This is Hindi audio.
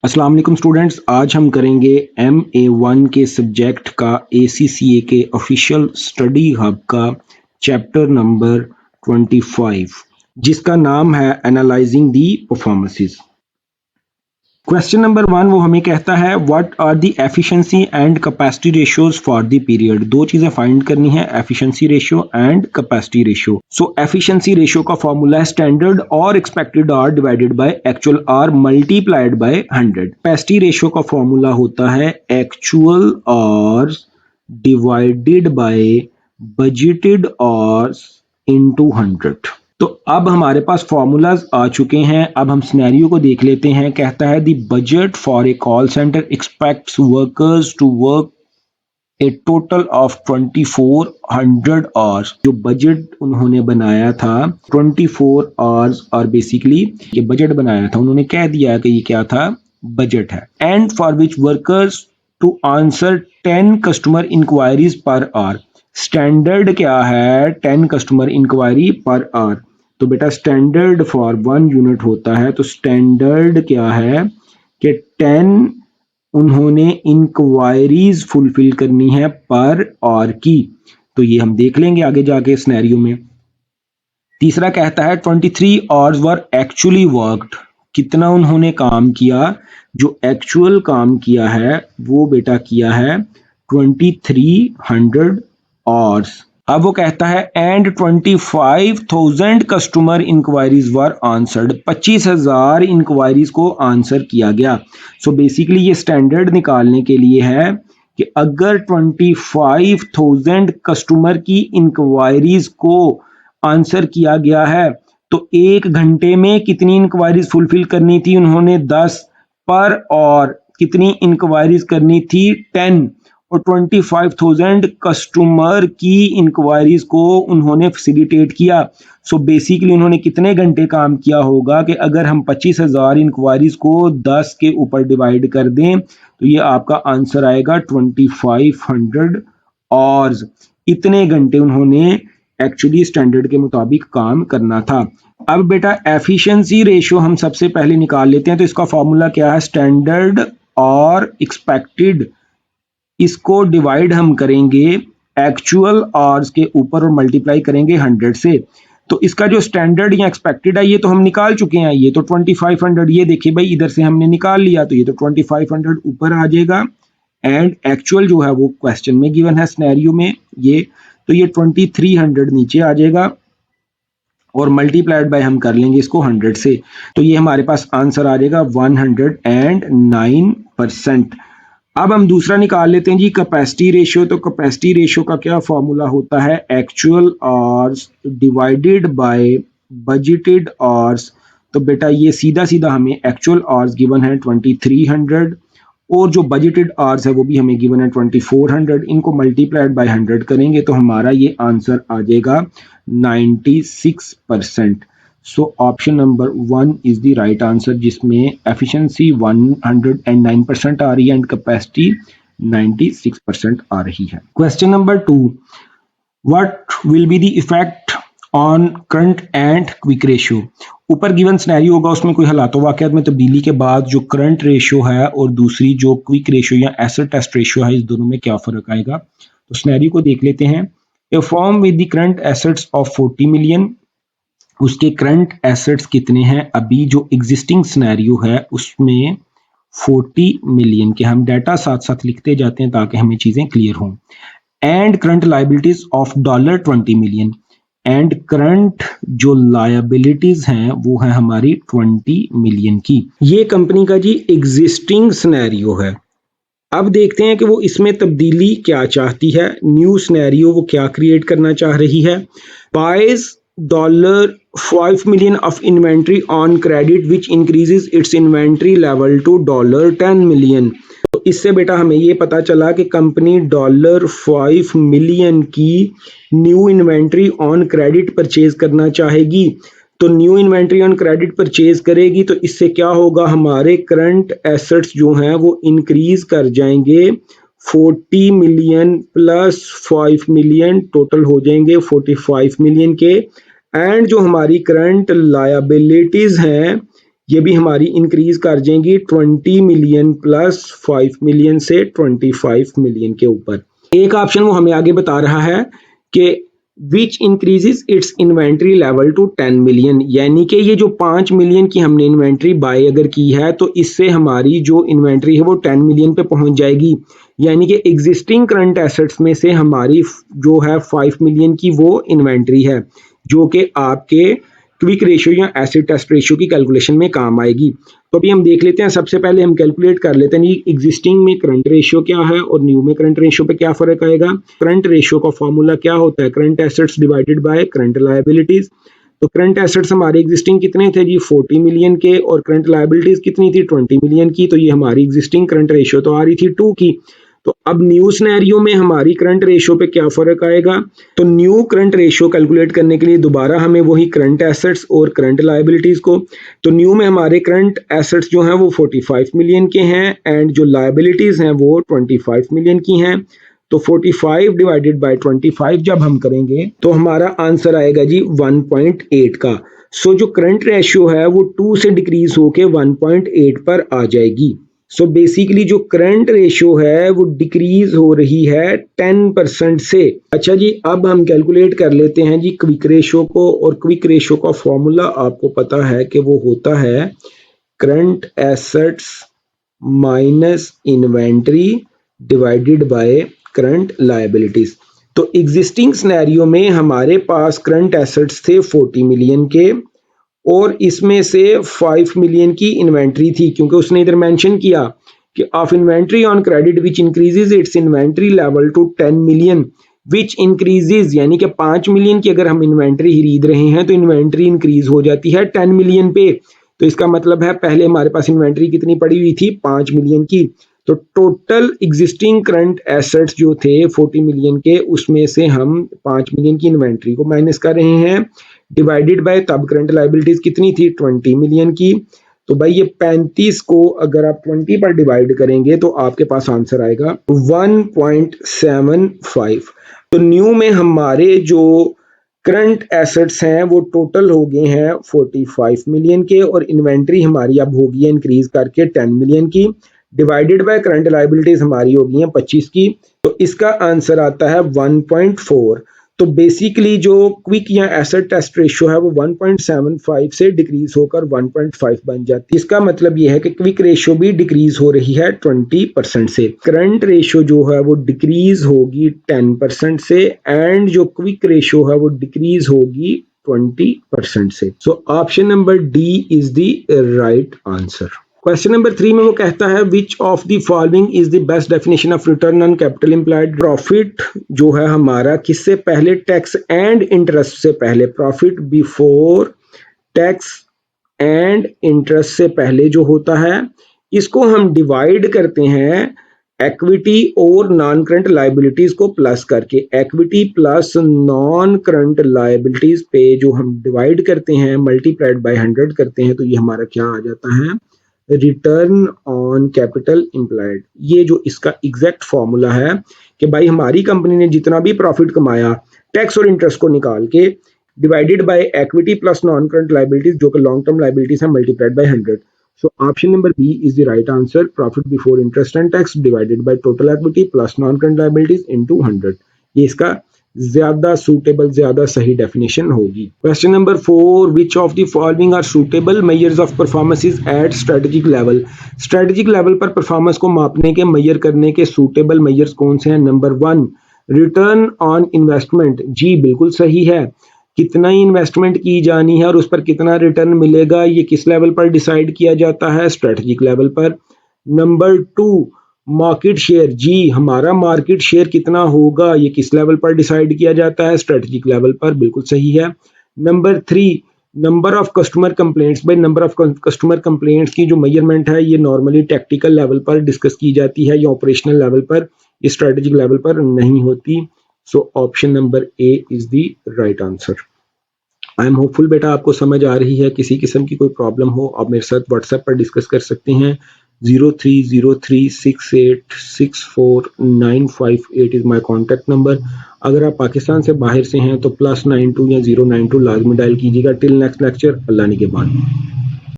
अस्सलाम वालेकुम स्टूडेंट्स, आज हम करेंगे MA1 के सब्जेक्ट का ACCA के ऑफिशियल स्टडी हब का चैप्टर नंबर 25 जिसका नाम है analysing the performances. Question number 1 वो हमें कहता है what are the efficiency and capacity ratios for the period. दो चीजें फाइंड करनी है, efficiency ratio and capacity ratio. So efficiency ratio का फॉर्मूला है स्टैंडर्ड और expected hour divided by actual hour multiplied by 100। Capacity ratio का फॉर्मूला होता है actual hour divided bye budgeted hours into 100। तो अब हमारे पास फॉर्मूलाज आ चुके हैं। अब हम सिनेरियो को देख लेते हैं। कहता है the budget for a call centre expects workers to work a total of 2400 hours. जो बजट उन्होंने बनाया था 24 आवर्स, और बेसिकली ये बजट बनाया था, उन्होंने कह दिया कि ये क्या था, बजट है। And for which workers to answer 10 customer inquiries per hour. Standard क्या है, 10 कस्टमर इंक्वायरी पर आवर। तो बेटा स्टैंडर्ड फॉर 1 यूनिट होता है, तो स्टैंडर्ड क्या है कि 10 उन्होंने इंक्वायरीज फुलफिल करनी है पर आवर की। तो ये हम देख लेंगे आगे जाके सिनेरियो में। तीसरा कहता है 23 आवर्स वर एक्चुअली वर्कड। कितना उन्होंने काम किया, जो एक्चुअल काम किया है वो बेटा किया है 2300 आवर्स। अब वो कहता है and 25,000 customer inquiries were answered. 25,000 inquiries को आंसर किया गया। सो बेसिकली ये स्टैंडर्ड निकालने के लिए है कि अगर 25,000 कस्टमर की इंक्वायरीज को आंसर किया गया है तो 1 घंटे में कितनी इंक्वायरीज फुलफिल करनी थी उन्होंने, 10 पर, और कितनी इंक्वायरीज करनी थी, 10, और 25,000 कस्टमर की इंक्वायरीज को उन्होंने फैसिलिटेट किया। सो बेसिकली उन्होंने कितने घंटे काम किया होगा कि अगर हम 25,000 इंक्वायरीज को 10 के ऊपर डिवाइड कर दें तो ये आपका आंसर आएगा 2500 आवर्स। इतने घंटे उन्होंने एक्चुअली स्टैंडर्ड के मुताबिक काम करना था। अब बेटा एफिशिएंसी रेशियो हम सबसे पहले निकाल लेते हैं। तो इसका फॉर्मूला क्या है, स्टैंडर्ड और एक्सपेक्टेड, इसको डिवाइड हम करेंगे एक्चुअल आवर्स के ऊपर और मल्टीप्लाई करेंगे 100 से। तो इसका जो स्टैंडर्ड या एक्सपेक्टेड है ये तो हम निकाल चुके हैं, ये तो 2500, ये देखिए भाई इधर से हमने निकाल लिया, तो ये तो 2500 ऊपर आ जाएगा। एंड एक्चुअल जो है वो क्वेश्चन में गिवन है सिनेरियो में, ये तो ये 2300 नीचे आ जाएगा और मल्टीप्लाइड बाय हम कर लेंगे इसको 100 से। तो ये हमारे पास आंसर आ जाएगा 109%। अब हम दूसरा निकाल लेते हैं जी, कैपेसिटी रेशियो। तो कैपेसिटी रेशियो का क्या फॉर्मूला होता है, actual hours divided by budgeted hours. तो बेटा ये सीधा सीधा हमें एक्चुअल आवर्स गिवन है 2300 और जो बजटेड आवर्स है वो भी हमें गिवन है 2400। इनको मल्टीप्लाइड बाय 100 करेंगे तो हमारा ये आंसर आ जाएगा 96%। सो option number 1 is the right answer, जिसमें एफिशिएंसी 109% आ रही है एंड कैपेसिटी 96% आ रही है। Question number 2, what will be the effect on current and quick ratio. ऊपर गिवन सिनेरियो होगा, उसमें कोई हालातों वाकयात में तब्दीली के बाद जो करंट रेशियो है और दूसरी जो क्विक रेशियो या एसेट टेस्ट रेशियो है, इस दोनों में क्या फर्क आएगा। तो सिनेरियो को देख लेते हैं। A firm with the current assets of 40 million, उसके करंट एसेट्स कितने हैं, अभी जो एग्जिस्टिंग सिनेरियो है उसमें 40 मिलियन के, हम डाटा साथ साथ लिखते जाते हैं ताकि हमें चीजें क्लियर हों। And current liabilities of $20 million, and current जो लायबिलिटीज हैं वो है हमारी 20 मिलियन की। ये कंपनी का जी एग्जिस्टिंग सिनेरियो है। अब देखते हैं कि वो इसमें तब्दीली क्या चाहती है, न्यू सिनेरियो वो क्या क्रिएट करना चाह रही है। Buys $5 million of inventory on credit which increases its inventory level to $10 million। तो इससे बेटा हमें ये पता चला कि कंपनी $5 million की new inventory on credit purchase करना चाहेगी। तो new inventory on credit purchase करेगी तो इससे क्या होगा, हमारे करंट एसेट्स जो हैं वो इंक्रीज कर जाएंगे। 40 मिलियन प्लस 5 मिलियन टोटल हो जाएंगे 45 मिलियन के। एंड जो हमारी करंट लायबिलिटीज हैं ये भी हमारी इंक्रीज कर जाएंगी 20 मिलियन प्लस 5 मिलियन से 25 मिलियन के ऊपर। एक ऑप्शन वो हमें आगे बता रहा है कि which increases its inventory level to 10 million, यानी कि ये जो 5 मिलियन की हमने इन्वेंट्री बाय अगर की है तो इससे हमारी जो इन्वेंट्री है वो 10 मिलियन पे पहुंच जाएगी, यानी कि एग्जिस्टिंग करंट एसेट्स में से हमारी जो है 5 मिलियन की वो इन्वेंट्री है जो कि आपके क्विक रेशियो या एसिड टेस्ट रेशियो की कैलकुलेशन में काम आएगी। तो अभी हम देख लेते हैं, सबसे पहले हम कैलकुलेट कर लेते हैं एग्जिस्टिंग में करंट रेशियो क्या है और न्यू में करंट रेशियो पे क्या फर्क आएगा। करंट रेशियो का फॉर्मूला क्या होता है, current assets divided by current liabilities. तो करंट एसेट्स हमारे एग्जिस्टिंग कितने थे जी 40 मिलियन के, और करंट लायबिलिटीज कितनी थी 20 मिलियन की। तो ये हमारी एग्जिस्टिंग करंट रेशियो तो आ रही थी 2 की। तो अब न्यू सिनेरियो में हमारी करंट रेशियो पे क्या फर्क आएगा, तो न्यू करंट रेशियो कैलकुलेट करने के लिए दोबारा हमें वही करंट एसेट्स और करंट लायबिलिटीज को, तो न्यू में हमारे करंट एसेट्स जो हैं वो 45 मिलियन के हैं एंड जो लायबिलिटीज हैं वो 25 मिलियन की हैं। तो 45 डिवाइडेड बाय 25 जब हम करेंगे तो हमारा आंसर आएगा जी 1.8 का। सो जो करंट रेशियो है वो 2 से डिक्रीज होके 1.8 पर आ जाएगी। सो बेसिकली जो करंट रेशियो है वो डिक्रीज हो रही है 10% से। अच्छा जी, अब हम कैलकुलेट कर लेते हैं जी क्विक रेशियो को, और क्विक रेशियो का फॉर्मूला आपको पता है कि वो होता है current assets minus inventory divided by current liabilities. तो एग्जिस्टिंग सिनेरियो में हमारे पास करंट एसेट्स थे 40 मिलियन के और इसमें से 5 मिलियन की इन्वेंट्री थी, क्योंकि उसने इधर मेंशन किया कि of inventory on credit which increases its inventory level to 10 million which increases, यानी कि 5 मिलियन की अगर हम इन्वेंट्री खरीद रहे हैं तो इन्वेंट्री इंक्रीज हो जाती है 10 मिलियन पे। तो इसका मतलब है पहले हमारे पास इन्वेंट्री कितनी पड़ी हुई थी 5 मिलियन की। तो टोटल एग्जिस्टिंग करंट एसेट्स जो थे 40 मिलियन के, उसमें से हम 5 मिलियन की इन्वेंट्री को माइनस कर रहे हैं डिवाइडेड बाय तब करंट लायबिलिटीज कितनी थी 20 मिलियन की। तो भाई ये 35 को अगर आप 20 पर डिवाइड करेंगे तो आपके पास आंसर आएगा 1.75। तो न्यू में हमारे जो करंट एसेट्स हैं वो टोटल हो गए हैं 45 मिलियन के और इन्वेंट्री हमारी अब होगी है इंक्रीज करके 10 मिलियन की डिवाइडेड बाय करंट लायबिलिटीज हमारी होगी हैं 25 की। तो इसका आंसर आता है 1.4। तो बेसिकली जो क्विक या एसेट टेस्ट रेशियो है वो 1.75 से डिक्रीज होकर 1.5 बन जाती है। इसका मतलब ये है कि क्विक रेशियो भी डिक्रीज हो रही है 20% से। करंट रेशियो जो है वो डिक्रीज होगी 10% से एंड जो क्विक रेशियो है वो डिक्रीज होगी 20% से। सो option number D is the right answer. Question number 3 में वो कहता है विच of the following is the best definition of return on capital employed. Profit जो है हमारा किससे पहले, टैक्स एंड इंटरेस्ट से पहले, profit before tax and interest से पहले जो होता है इसको हम डिवाइड करते हैं इक्विटी और नॉन करंट लायबिलिटीज को प्लस करके। Equity plus non current liabilities पे जो हम डिवाइड करते हैं मल्टीप्लाइड बाय 100 करते हैं तो ये हमारा क्या आ जाता है रिटर्न ऑन कैपिटल एम्प्लॉयड। ये जो इसका एग्जैक्ट फॉर्मूला है कि भाई हमारी कंपनी ने जितना भी प्रॉफिट कमाया टैक्स और इंटरेस्ट को निकाल के divided by equity plus non current liabilities जो कि लॉन्ग टर्म लायबिलिटीज है multiplied by 100। So option number B is the right answer, profit before interest and tax divided by total equity plus non current liabilities into 100। ये इसका ज्यादा सूटेबल, ज्यादा सही डेफिनेशन होगी। Question number 4, which of the following are suitable measures of performance at strategic level. Strategic level पर परफॉर्मेंस को मापने के, मेजर करने के सूटेबल मेजर्स कौन से हैं। नंबर 1 रिटर्न ऑन इन्वेस्टमेंट, जी बिल्कुल सही है। कितना इन्वेस्टमेंट की जानी है और उस पर कितना रिटर्न मिलेगा ये किस लेवल पर डिसाइड किया जाता है, स्ट्रेटेजिक लेवल पर। नंबर 2 मार्केट शेयर, जी हमारा मार्केट शेयर कितना होगा ये किस लेवल पर डिसाइड किया जाता है, स्ट्रेटेजिक लेवल पर, बिल्कुल सही है। Number 3 number of customer complaints, भाई नंबर ऑफ कस्टमर कंप्लेंट्स की जो मेजरमेंट है ये नॉर्मली टैक्टिकल लेवल पर डिस्कस की जाती है या ऑपरेशनल लेवल पर, ये स्ट्रेटेजिक लेवल पर नहीं होती। सो option number A is the right answer. I am hopeful बेटा आपको समझ आ रही है। किसी किस्म की कोई प्रॉब्लम हो आप मेरे साथ व्हाट्सएप पर डिस्कस कर सकते हैं। 0303686495 इज माय कॉन्टैक्ट नंबर। अगर आप पाकिस्तान से बाहर से हैं तो +92 या 092 लाजमी डायल कीजिएगा। टिल नेक्स्ट लेक्चर, अल्लाह निगहबान।